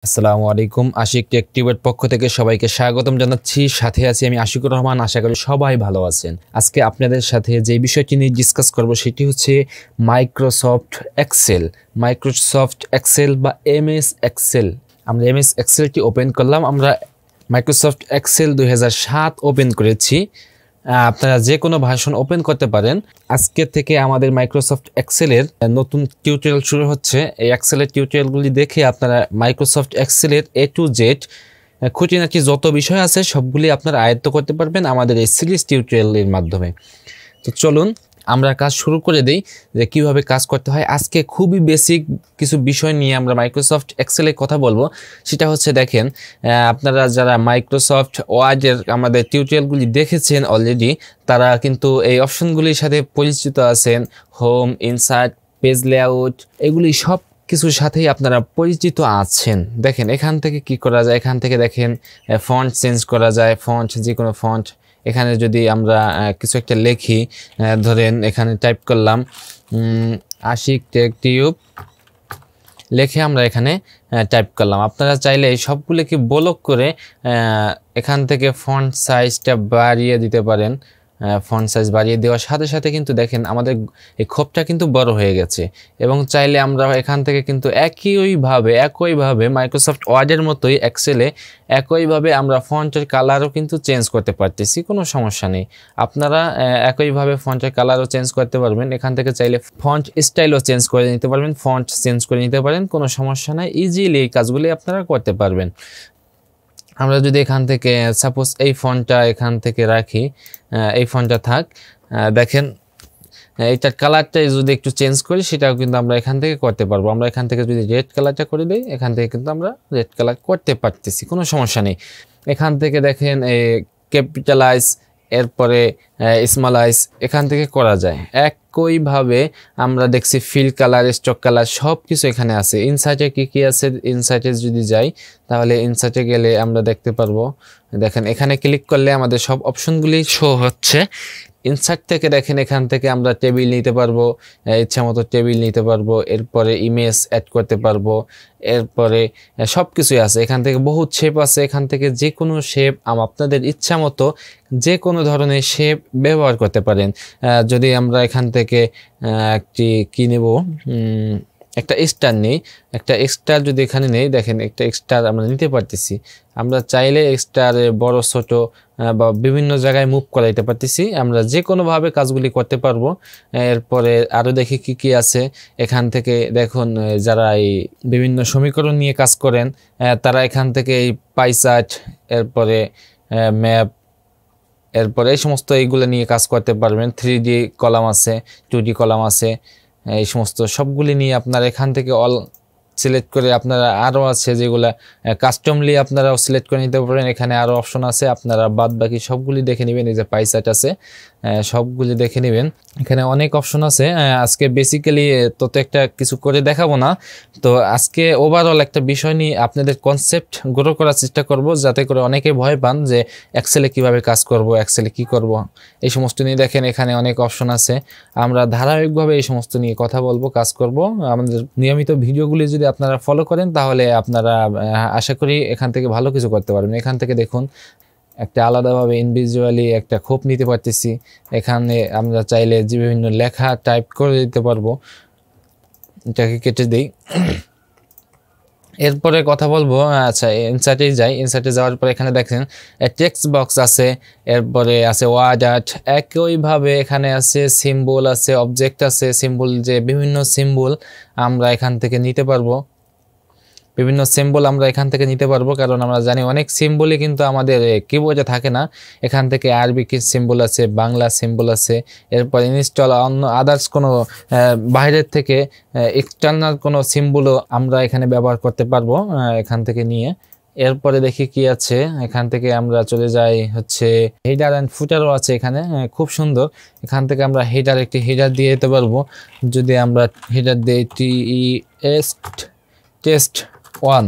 আসসালামু আলাইকুম। আশিক টেকটিউবের পক্ষ থেকে সবাইকে স্বাগতম জানাচ্ছি। সাথে আছি আমি আশিকুর রহমান। আশা করি সবাই ভালো আছেন। আজকে আপনাদের সাথে যে বিষয়টি নিয়ে ডিসকাস করব সেটি হচ্ছে মাইক্রোসফট এক্সেল বা এম.এস এক্সেল। আমরা এম.এস এক্সেলটি ওপেন করলাম। আমরা মাইক্রোসফট এক্সেল 2007 ওপেন করেছি। আপনারা যে কোনো ভার্সন ওপেন করতে পারেন। আজকে থেকে আমাদের মাইক্রোসফট এক্সেলের নতুন টিউটোরিয়াল শুরু হচ্ছে। এই এক্সেলের টিউটোরিয়ালগুলি দেখে আপনারা মাইক্রোসফট এক্সেলের A to Z খুঁটিনাটি যত বিষয় আছে সবগুলি আপনারা আয়ত্ত করতে পারবেন আমাদের এই সিরিজ টিউটোরিয়ালের মাধ্যমে। তো চলুন আমরা কাজ শুরু করে দেই যে কিভাবে কাজ করতে হয়। আজকে খুবই বেসিক কিছু বিষয় নিয়ে আমরা মাইক্রোসফট এক্সেলে কথা বলবো। সেটা হচ্ছে দেখেন, আপনারা যারা মাইক্রোসফট ওয়ার্ডের আমাদের টিউটোরিয়ালগুলি দেখেছেন অলরেডি, তারা কিন্তু এই অপশনগুলির সাথে পরিচিত আছেন। হোম, ইনসার্ট, পেজ লেআউট, এগুলি সব কিছুর সাথেই আপনারা পরিচিত আছেন। দেখেন এখান থেকে কি করা যায়। এখান থেকে দেখেন ফন্ট চেঞ্জ করা যায়। ফন্ট, যে কোনো ফন্ট। এখানে যদি আমরা কিছু একটা লিখি, ধরেন এখানে টাইপ করলাম আশিক টেকটিউব, লিখে আমরা এখানে টাইপ করলাম। আপনারা চাইলে এই সবগুলোকে ব্লক করে এখান থেকে ফন্ট সাইজটা বাড়িয়ে দিতে পারেন। ফন্ট সাইজ বাড়িয়ে দেওয়ার সাথে সাথে কিন্তু দেখেন আমাদের এই খোপটা কিন্তু বড় হয়ে গেছে। এবং চাইলে আমরা এখান থেকে কিন্তু একইভাবে মাইক্রোসফট ওয়ার্ডের মতোই এক্সেলে একইভাবে আমরা ফন্টের কালারও কিন্তু চেঞ্জ করতে পারতেছি, কোনো সমস্যা নেই। আপনারা একইভাবে ফন্টের কালারও চেঞ্জ করতে পারবেন। এখান থেকে চাইলে ফন্ট স্টাইলও চেঞ্জ করে নিতে পারবেন, ফন্ট চেঞ্জ করে নিতে পারেন, কোনো সমস্যা নাই। ইজিলি এই কাজগুলি আপনারা করতে পারবেন। আমরা যদি এখান থেকে সাপোজ এই ফন্টটা এখান থেকে রাখি, এই ফন্টটা থাক, দেখেন এইটার কালারটা যদি একটু চেঞ্জ করি সেটাও কিন্তু আমরা এখান থেকে করতে পারবো। আমরা এখান থেকে যদি রেড কালারটা করে দিই, এখান থেকে কিন্তু আমরা রেড কালার করতে পারতেছি, কোনো সমস্যা নেই। এখান থেকে দেখেন ক্যাপিটালাইজ, এরপরে স্মলাইজ এখান থেকে করা যায়। একইভাবে আমরা দেখছি ফিল কালার, স্টক কালার সব কিছু এখানে আছে। ইনসার্টে কি আছে, ইনসার্টে যদি যাই তাহলে ইনসার্টে গেলে আমরা দেখতে পারবো। দেখেন এখানে ক্লিক করলে আমাদের সব অপশনগুলি শো হচ্ছে। ইনসার্ট থেকে দেখেন এখান থেকে আমরা টেবিল নিতে পারবো, ইচ্ছা মতো টেবিল নিতে পারবো। এরপরে ইমেজ অ্যাড করতে পারবো। এরপরে সব কিছুই আছে। এখান থেকে বহুত শেপ আছে। এখান থেকে যে কোনো শেপ আপনাদের ইচ্ছা মতো যে কোনো ধরনের শেপ ব্যবহার করতে পারেন। যদি আমরা এখান থেকে একটি কি নেব, একটা স্টার নেই, একটা স্টার যদি এখানে নেই, দেখেন একটা স্টার আমরা নিতে পারতেছি। আমরা চাইলে স্টারের বড় ছোট বা বিভিন্ন জায়গায় মুভ করাইতে পারতেছি। আমরা যে কোনোভাবে কাজগুলি করতে পারবো। এরপরে আরও দেখি কি আছে। এখান থেকে দেখুন যারা এই বিভিন্ন সমীকরণ নিয়ে কাজ করেন তারা এখান থেকে এই পাই চার্ট, এরপরে ম্যাপ, এরপরে এই সমস্ত এইগুলো নিয়ে কাজ করতে পারবেন। 3D কলাম আছে, 2D কলাম আছে, এই সমস্ত সবগুলি নিয়ে আপনারা এখান থেকে অল সিলেক্ট করে, আপনারা আরও আছে যেগুলো কাস্টমলি আপনারাও সিলেক্ট করে নিতে পারবেন। এখানে আরও অপশন আছে, আপনারা বাদ বাকি সবগুলি দেখে নেবেন। এই যে পাই চার্ট আছে, সবগুলি দেখে নেবেন। এখানে অনেক অপশন আছে। আজকে বেসিক্যালি তত একটা কিছু করে দেখাবো না। তো আজকে ওভারঅল একটা বিষয় নিয়ে আপনাদের কনসেপ্ট গ্রো করার চেষ্টা করব, যাতে করে অনেকে ভয় পান যে এক্সেলে কিভাবে কাজ করব, এক্সেলে কি করব, এই সমস্ত নিয়ে। দেখেন এখানে অনেক অপশন আছে। আমরা ধারাবাহিকভাবে এই সমস্ত নিয়ে কথা বলবো, কাজ করব। আমাদের নিয়মিত ভিডিওগুলি যদি আপনারা ফলো করেন তাহলে আপনারা আশা করি এখান থেকে ভালো কিছু করতে পারবেন। এখান থেকে দেখুন একটা আলাদাভাবে ইন্ডিভিজুয়ালি একটা খোপ নিতে পারতেছি। এখানে আমরা চাইলে যে বিভিন্ন লেখা টাইপ করে দিতে পারবো। এটাকে কেটে দিই। এরপরে কথা বলবো, আচ্ছা ইনসার্টে যাই। ইনসার্টে যাওয়ার পরে এখানে দেখেন টেক্সট বক্স আছে, এরপরে আছে ওয়ার্ড আর্ট। একইভাবে এখানে আছে সিম্বল আছে, অবজেক্ট আছে। সিম্বল, যে বিভিন্ন সিম্বল আমরা এখান থেকে নিতে পারবো। বিভিন্ন সিম্বল আমরা এখান থেকে নিতে পারবো, কারণ আমরা জানি অনেক সিম্বলই কিন্তু আমাদের কিবোর্ডে থাকে না। এখান থেকে আরবি সিম্বল আছে, বাংলা সিম্বল আছে। এরপর ইনস্টল অন্য আদার্স কোনো বাইরের থেকে এক্সটার্নাল কোনো সিম্বলও আমরা এখানে ব্যবহার করতে পারবো এখান থেকে নিয়ে। এরপরে দেখি কি আছে। এখান থেকে আমরা চলে যাই হচ্ছে হেডার অ্যান্ড ফুটারও আছে এখানে, খুব সুন্দর। এখান থেকে আমরা একটি হেডার দিয়ে দিতে পারবো। যদি আমরা হেডার দিই টেস্ট 1,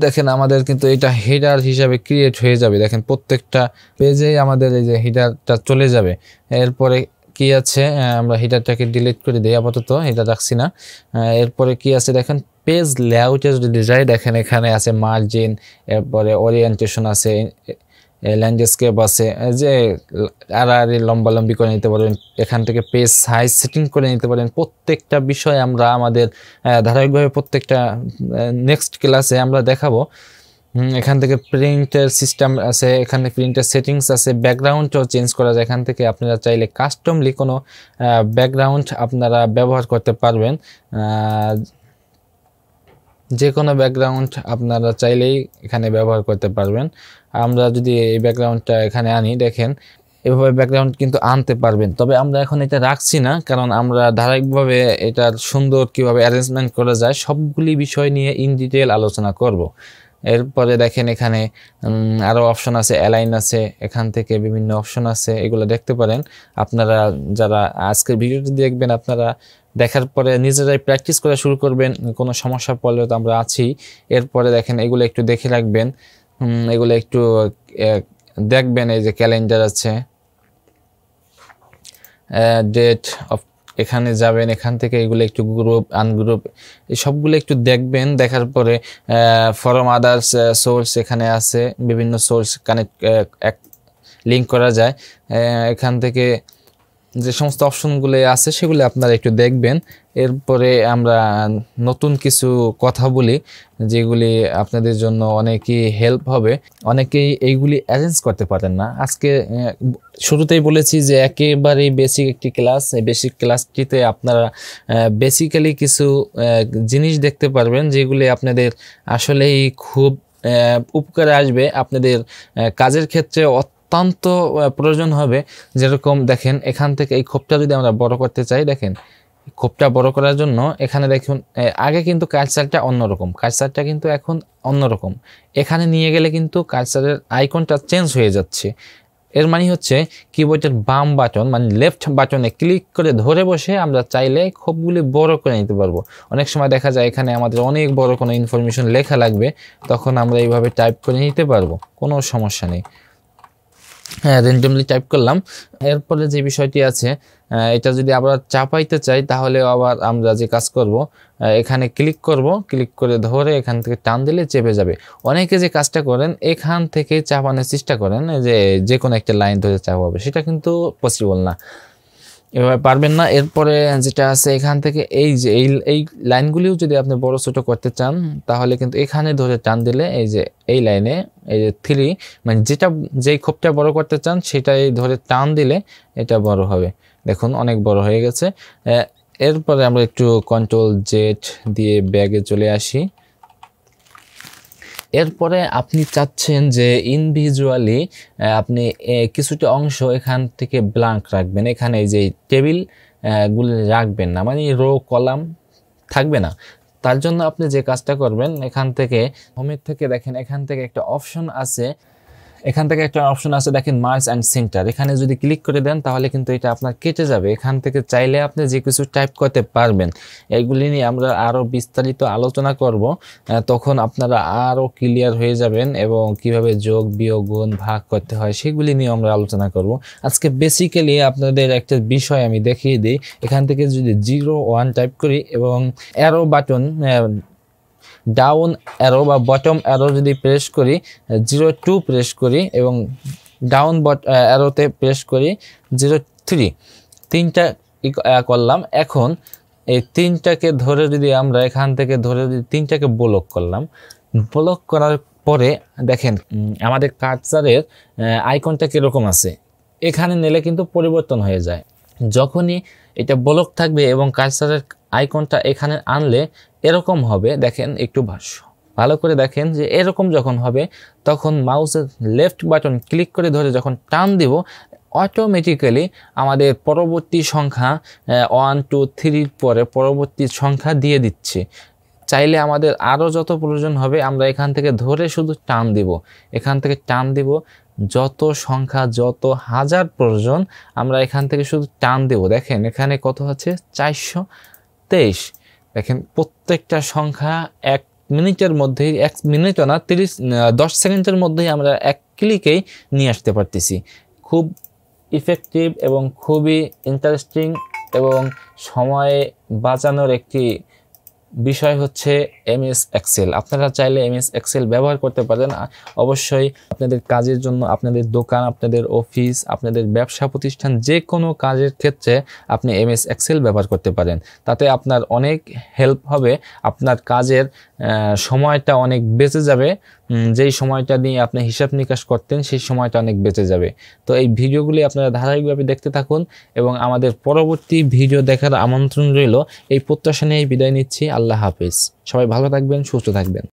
দেখেন আমাদের কিন্তু এটা হেডার হিসাবে ক্রিয়েট হয়ে যাবে। দেখেন প্রত্যেকটা পেজেই আমাদের এই যে হেডারটা চলে যাবে। এরপরে কি আছে, আমরা হেডারটাকে ডিলিট করে দিই, আপাতত হেডার রাখছি না। এরপরে কি আছে দেখেন, পেজ লেআউটে যদি যাই দেখেন এখানে আছে মার্জিন, এরপরে ওরিয়েন্টেশন আছে, ল্যান্ডস্কেপ আছে, যে আড়াআড়ি লম্বালম্বি করে নিতে পারবেন। এখান থেকে পেজ সাইজ সেটিং করে নিতে পারেন। প্রত্যেকটা বিষয় আমরা আমাদের ধারাবাহিকভাবে প্রত্যেকটা নেক্সট ক্লাসে আমরা দেখাবো। এখান থেকে প্রিন্টের সিস্টেম আছে, এখানে প্রিন্টের সেটিংস আছে, ব্যাকগ্রাউন্ডও চেঞ্জ করা যায়। এখান থেকে আপনারা চাইলে কাস্টমলি কোনো ব্যাকগ্রাউন্ড আপনারা ব্যবহার করতে পারবেন। যে কোনো ব্যাকগ্রাউন্ড আপনারা চাইলেই এখানে ব্যবহার করতে পারবেন। আমরা যদি এই ব্যাকগ্রাউন্ডটা এখানে আনি, দেখেন এভাবে ব্যাকগ্রাউন্ড কিন্তু আনতে পারবেন। তবে আমরা এখন এটা রাখছি না, কারণ আমরা ধারাবাহিকভাবে এটার সুন্দর কিভাবে অ্যারেঞ্জমেন্ট করা যায় সবগুলি বিষয় নিয়ে ইন ডিটেল আলোচনা করব। এরপরে দেখেন এখানে আরও অপশন আছে, অ্যালাইন আছে, এখান থেকে বিভিন্ন অপশন আছে, এগুলো দেখতে পারেন। আপনারা যারা আজকের ভিডিওটি দেখবেন, আপনারা দেখার পরে নিজেরাই প্র্যাকটিস করা শুরু করবেন। কোনো সমস্যা পড়লেও তো আমরা আছি। এরপরে দেখেন এগুলো একটু দেখে রাখবেন, এগুলো একটু দেখবেন। এই যে ক্যালেন্ডার আছে, ডেট অফ, এখানে যাবেন, এখান থেকে এগুলো একটু গ্রুপ আনগ্রুপ এই সবগুলো একটু দেখবেন। দেখার পরে ফরম আদার্স সোর্স এখানে আছে, বিভিন্ন সোর্স কানেক্ট লিঙ্ক করা যায়। এখান থেকে যে সমস্ত অপশনগুলো আছে সেগুলো আপনারা একটু দেখবেন। এরপরে আমরা নতুন কিছু কথা বলি যেগুলি আপনাদের জন্য অনেকই হেল্প হবে। অনেকেই এইগুলি অ্যারেঞ্জ করতে পারেন না। আজকে শুরুতেই বলেছি যে একেবারেই বেসিক একটি ক্লাস। এই বেসিক ক্লাসটিতে আপনারা বেসিক্যালি কিছু জিনিস দেখতে পারবেন যেগুলি আপনাদের আসলেই খুব উপকারে আসবে, আপনাদের কাজের ক্ষেত্রে অত্যন্ত প্রয়োজন হবে। যেরকম দেখেন এখান থেকে এই খোপটা যদি আমরা বড় করতে চাই, দেখেন খোপটা বড় করার জন্য এখানে দেখুন আগে কিন্তু কার্সারটা অন্যরকম, কার্সারটা কিন্তু এখন অন্যরকম। এখানে নিয়ে গেলে কিন্তু কার্সারের আইকনটা চেঞ্জ হয়ে যাচ্ছে। এর মানে হচ্ছে কিবোর্ডের বাম বাটন মানে লেফট বাটনে ক্লিক করে ধরে বসে আমরা চাইলে খোপগুলি বড় করে নিতে পারবো। অনেক সময় দেখা যায় এখানে আমাদের অনেক বড় কোনো ইনফরমেশন লেখা লাগবে, তখন আমরা এইভাবে টাইপ করে নিতে পারবো, কোনো সমস্যা নেই। র্যান্ডমলি টাইপ করলাম। এরপরে যে বিষয়টি আছে, এটা যদি আবার চাপাইতে চাই তাহলে আবার আমরা যে কাজ করব, এখানে ক্লিক করব, ক্লিক করে ধরে এখান থেকে টান দিলে চেপে যাবে। অনেকে যে কাজটা করেন এখান থেকে চাপানোর চেষ্টা করেন যে কোনো একটা লাইন ধরে চাপাবে, সেটা কিন্তু পসিবল না, এভাবে পারবেন না। এরপরে যেটা আছে এখান থেকে এই যে এই লাইনগুলিও যদি আপনি বড় ছোট করতে চান তাহলে কিন্তু এখানে ধরে টান দিলে এই যে এই লাইনে এই যে 3 মানে যেই খোপটা বড় করতে চান সেটাই ধরে টান দিলে এটা বড় হবে। দেখুন অনেক বড় হয়ে গেছে। এরপরে আমরা একটু Ctrl+Z দিয়ে ব্যাগে চলে আসি। এরপরে আপনি চাচ্ছেন যে ইনভিজুয়ালি আপনি কিছুটা অংশ এখান থেকে ব্ল্যাঙ্ক রাখবেন, এখানে এই যে টেবিল গুলি রাখবেন না, মানে রো কলাম থাকবে না। তার জন্য আপনি যে কাজটা করবেন, এখান থেকে হোমের থেকে দেখেন এখান থেকে একটা অপশন আছে, দেখেন মার্জ অ্যান্ড সেন্টার। এখানে যদি ক্লিক করে দেন তাহলে কিন্তু এটা আপনার কেটে যাবে। এখান থেকে চাইলে আপনি যে কিছু টাইপ করতে পারবেন। এইগুলি নিয়ে আমরা আরও বিস্তারিত আলোচনা করব, তখন আপনারা আরও ক্লিয়ার হয়ে যাবেন এবং কিভাবে যোগ বিয়োগ গুণ ভাগ করতে হয় সেগুলি নিয়ে আমরা আলোচনা করব। আজকে বেসিক্যালি আপনাদের একটা বিষয় আমি দেখিয়ে দিই। এখান থেকে যদি 01 টাইপ করি এবং অ্যারো বাটন ডাউন অ্যারো বা বটম অ্যারো যদি প্রেস করি, 02 প্রেস করি এবং ডাউন অ্যারোতে প্রেস করি 03, তিনটা করলাম। এখন এই তিনটাকে ধরে যদি আমরা এখান থেকে ধরে যদি তিনটাকে ব্লক করলাম, ব্লক করার পরে দেখেন আমাদের কার্সারের আইকনটা কীরকম আছে, এখানে নিলে কিন্তু পরিবর্তন হয়ে যায়। যখনই এটা ব্লক থাকবে এবং কার্সারের আইকনটা এখানে আনলে এরকম হবে। দেখেন একটু ভালো করে দেখেন যে এরকম যখন হবে তখন মাউসের লেফট বাটন ক্লিক করে ধরে যখন টান দিব অটোমেটিক্যালি আমাদের পরবর্তী সংখ্যা 1 2 3 পরে পরবর্তী সংখ্যা দিয়ে দিচ্ছে। চাইলে আমাদের আরও যত প্রয়োজন হবে আমরা এখান থেকে ধরে শুধু টান দিব, এখান থেকে টান দিব, যত সংখ্যা যত হাজার প্রয়োজন আমরা এখান থেকে শুধু টান দেব। দেখেন এখানে কত আছে 423। দেখেন প্রত্যেকটা সংখ্যা 1 মিনিটের মধ্যেই, 1 মিনিটও না 10 সেকেন্ডের মধ্যেই আমরা এক ক্লিকেই নিয়ে আসতে পারতেছি। খুব ইফেক্টিভ এবং খুবই ইন্টারেস্টিং এবং সময় বাঁচানোর একটি বিষয় হচ্ছে এম.এস এক্সেল। আপনারা চাইলে এম.এস এক্সেল ব্যবহার করতে পারেন। অবশ্যই আপনাদের কাজের জন্য, আপনাদের দোকান, আপনাদের অফিস, আপনাদের ব্যবসা প্রতিষ্ঠান, যে কোনো কাজের ক্ষেত্রে আপনি এম.এস এক্সেল ব্যবহার করতে পারেন। তাতে আপনার অনেক হেল্প হবে, আপনার কাজের সময়টা অনেক বেঁচে যাবে। যেই সময়টা নিয়ে আপনি হিসাব নিকাশ করতেন সেই সময়টা অনেক বেঁচে যাবে। তো এই ভিডিওগুলি আপনারা ধারাবাহিকভাবে দেখতে থাকুন এবং আমাদের পরবর্তী ভিডিও দেখার আমন্ত্রণ রইল। এই প্রত্যাশা নিয়ে বিদায় নিচ্ছি। আল্লাহ হাফেজ। সবাই ভালো থাকবেন, সুস্থ থাকবেন।